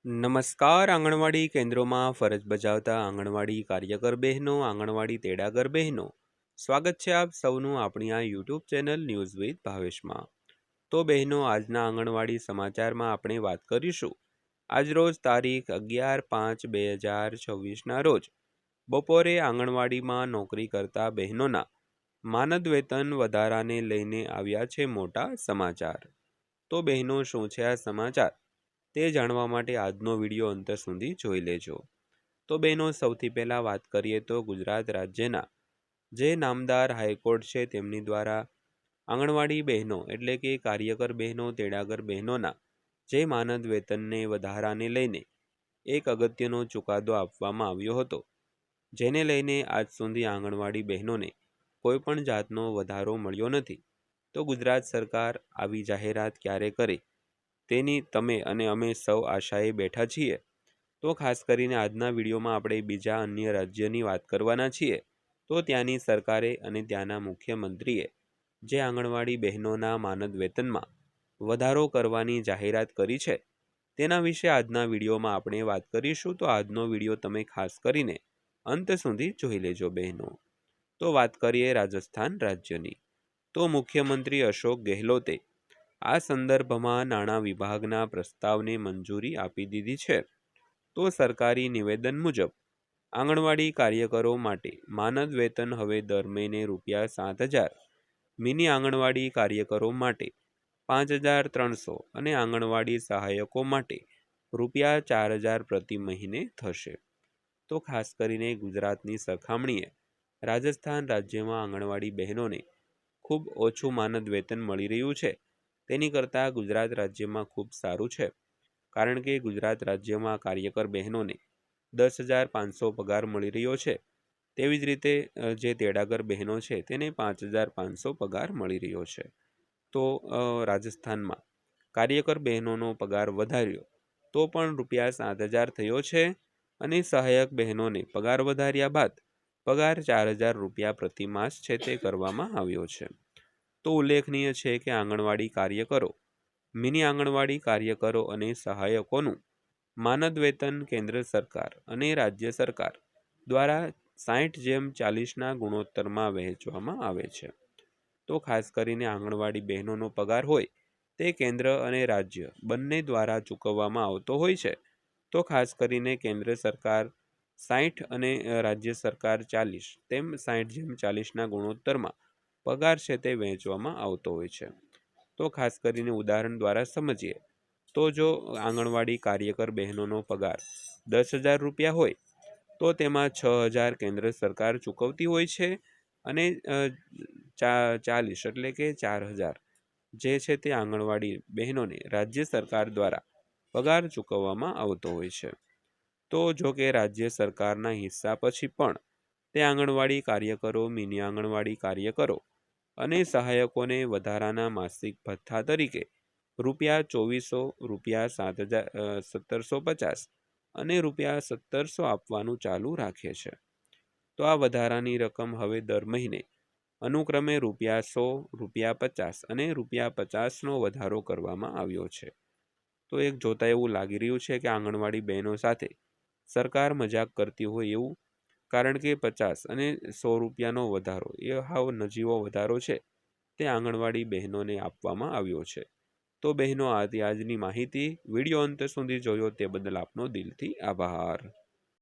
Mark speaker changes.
Speaker 1: નમસ્કાર. આંગણવાડી કેન્દ્રોમાં ફરજ બજાવતા આંગણવાડી કાર્યકર બહેનો, આંગણવાડી તેડાગર બહેનો, સ્વાગત છે આપ સૌનું આપણી આ યુટ્યુબ ચેનલ ન્યૂઝ વિથ ભાવેશમાં. તો બહેનો, આજના આંગણવાડી સમાચારમાં આપણે વાત કરીશું આજરોજ તારીખ 11/5/2026ના રોજ બપોરે આંગણવાડીમાં નોકરી કરતા બહેનોના માનદ વેતન વધારાને લઈને આવ્યા છે મોટા સમાચાર. તો બહેનો, શું છે આ સમાચાર તે જાણવા માટે આજનો વિડીયો અંત સુધી જોઈ લેજો. તો બહેનો, સૌથી પહેલાં વાત કરીએ તો ગુજરાત રાજ્યના જે નામદાર હાઈકોર્ટ છે તેમની દ્વારા આંગણવાડી બહેનો એટલે કે કાર્યકર બહેનો, તેડાગર બહેનોના જે માનદ વેતનને વધારાને લઈને એક અગત્યનો ચુકાદો આપવામાં આવ્યો હતો, જેને લઈને આજ સુધી આંગણવાડી બહેનોને કોઈ પણ જાતનો વધારો મળ્યો નથી. તો ગુજરાત સરકાર આવી જાહેરાત ક્યારે કરે તેની તમે અને અમે સૌ આશાએ બેઠા છીએ. તો ખાસ કરીને આજના વિડીયોમાં આપણે બીજા અન્ય રાજ્યની વાત કરવાના છીએ. તો ત્યાંની સરકારે અને ત્યાંના મુખ્યમંત્રીએ જે આંગણવાડી બહેનોના માનદ વેતનમાં વધારો કરવાની જાહેરાત કરી છે તેના વિશે આજના વિડીયોમાં આપણે વાત કરીશું. તો આજનો વિડીયો તમે ખાસ કરીને અંત સુધી જોઈ લેજો બહેનો. તો વાત કરીએ રાજસ્થાન રાજ્યની. તો મુખ્યમંત્રી અશોક ગેહલોતે આ સંદર્ભમાં નાણાં વિભાગના પ્રસ્તાવને મંજૂરી આપી દીધી છે. તો સરકારી નિવેદન મુજબ આંગણવાડી કાર્યકરો માટે માનદ વેતન હવે દર મહિને ₹7,000, મિની આંગણવાડી કાર્યકરો માટે 5,300 અને આંગણવાડી સહાયકો માટે ₹4,000 પ્રતિ મહિને થશે. તો ખાસ કરીને ગુજરાતની સરખામણીએ રાજસ્થાન રાજ્યમાં આંગણવાડી બહેનોને ખૂબ ઓછું માનદ વેતન મળી રહ્યું છે. તેની કરતાં ગુજરાત રાજ્યમાં ખૂબ સારું છે, કારણ કે ગુજરાત રાજ્યમાં કાર્યકર બહેનોને 10,500 પગાર મળી રહ્યો છે. તેવી જ રીતે જે તેડાગર બહેનો છે તેને 5,500 પગાર મળી રહ્યો છે. તો રાજસ્થાનમાં કાર્યકર બહેનોનો પગાર વધાર્યો તો પણ ₹7,000 થયો છે અને સહાયક બહેનોને પગાર વધાર્યા બાદ પગાર ₹4,000 પ્રતિ માસ છે તે કરવામાં આવ્યો છે. તો ઉલ્લેખનીય છે કે આંગણવાડી કાર્યકરો, મિની આંગણવાડી કાર્યકરો અને સહાયકોનું માનદ વેતન કેન્દ્ર સરકાર અને રાજ્ય સરકાર દ્વારા 60:40ના ગુણોત્તરમાં વહેંચવામાં આવે છે. તો ખાસ કરીને આંગણવાડી બહેનોનો પગાર હોય તે કેન્દ્ર અને રાજ્ય બંને દ્વારા ચૂકવવામાં આવતો હોય છે. તો ખાસ કરીને કેન્દ્ર સરકાર 60 અને રાજ્ય સરકાર 40, તેમ 60:40ના ગુણોત્તરમાં પગાર છે તે વહેંચવામાં આવતો હોય છે. તો ખાસ કરીને ઉદાહરણ દ્વારા સમજીએ તો જો આંગણવાડી કાર્યકર બહેનોનો પગાર ₹10,000 હોય તો તેમાં 6,000 કેન્દ્ર સરકાર ચૂકવતી હોય છે અને 40 એટલે કે 4,000 જે છે તે આંગણવાડી બહેનોને રાજ્ય સરકાર દ્વારા પગાર ચૂકવવામાં આવતો હોય છે. તો જો કે રાજ્ય સરકારના હિસ્સા પછી પણ તે આંગણવાડી કાર્યકરો, મિની આંગણવાડી કાર્યકરો અને સહાયકોને વધારાના માસિક ભથ્થા તરીકે ₹2,400, ₹1,750 અને ₹1,700 આપવાનું ચાલુ રાખે છે. તો આ વધારાની રકમ હવે દર મહિને અનુક્રમે ₹100, ₹50 અને ₹50નો વધારો કરવામાં આવ્યો છે. તો એક જોતા એવું લાગી રહ્યું છે કે આંગણવાડી બહેનો સાથે સરકાર મજાક કરતી હોય એવું, કારણ કે 50 અને ₹100નો વધારો એ હાવ નજીવો વધારો છે તે આંગણવાડી બહેનોને આપવામાં આવ્યો છે. તો બહેનો, આજની માહિતી વિડીયો અંત સુધી જોયો તે બદલ આપનો દિલથી આભાર.